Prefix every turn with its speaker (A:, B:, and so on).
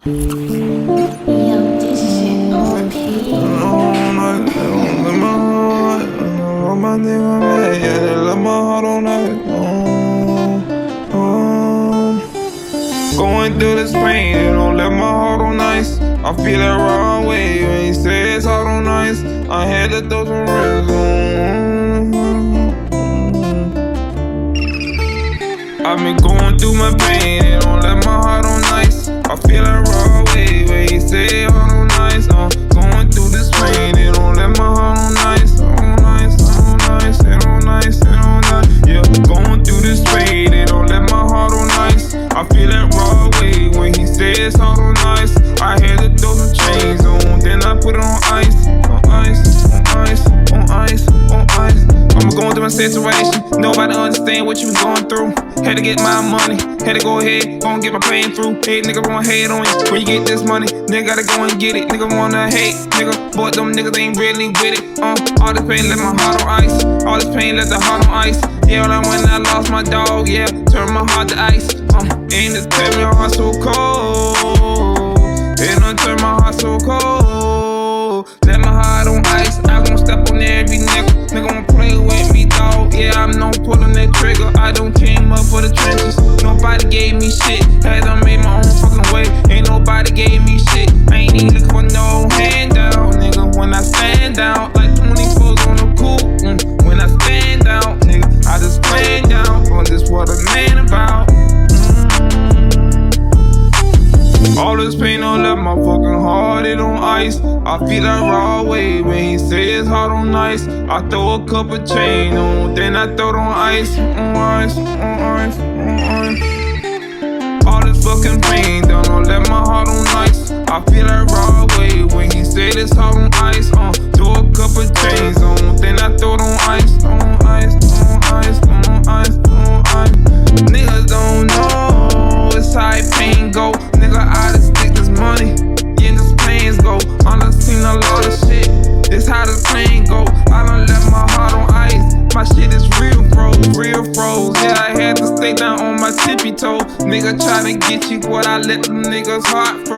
A: Yo, this shit OP.
B: My nigga mad, yeah, they left my heart on that. Going through this pain, they don't let my heart on ice. I feel that wrong way when he says heart on ice. I had to throw some rings on. I've been going through my pain, they don't let my heart on ice. I feel that wrong way when he says heart on ice. Going through this pain, they don't let my heart on ice. On ice, on ice, and on ice, and on ice. Yeah, going through this pain, they don't let my heart on ice. I feel that raw way when he says heart on ice. I had to throw some chains on, then I put it on ice. On ice, on ice, on ice, on ice. I'm going through my situation, nobody understand what you going through. Had to get my money, had to go ahead, gon' get my pain through. Hey, nigga wanna hate on you when you get this money. Nigga gotta go and get it, nigga wanna hate, nigga. But them niggas ain't really with it. All this pain left my heart on ice. All this pain left the heart on ice. Yeah, when I lost my dog, yeah, turned my heart to ice. Ain't this turn my heart so cold. Ain't no turn my heart so cold. Let my heart on ice, I gon' step on every nigga. Nigga wanna play with me, dog. Yeah, I'm no pulling that trigger. I don't came up for the trenches. Nobody gave me shit. Had I made my own fucking way. Ain't nobody gave me shit. I ain't even looking for no handout, nigga. When I stand down, like 24s on the coupe. When I stand down, nigga, I just stand down. On this what a man about. All this pain don't let my fucking heart it on ice. I feel that raw way when he says heart on ice. I throw a couple chain on, then I throw it on ice. On ice, on ice, on ice. All this fucking pain don't let my heart on ice. I feel that raw way when he says it's heart on ice. Throw a couple chains on, then I throw it on ice. On ice, on ice, on ice, on ice. Niggas don't know it's how pain go. Nigga, I just take this money, yeah, this planes go. I done seen a lot of shit, this how this plane go. I done left my heart on ice, my shit is real froze. Yeah, I had to stay down on my tippy toe. Nigga tryna get you what I let them niggas heart froze.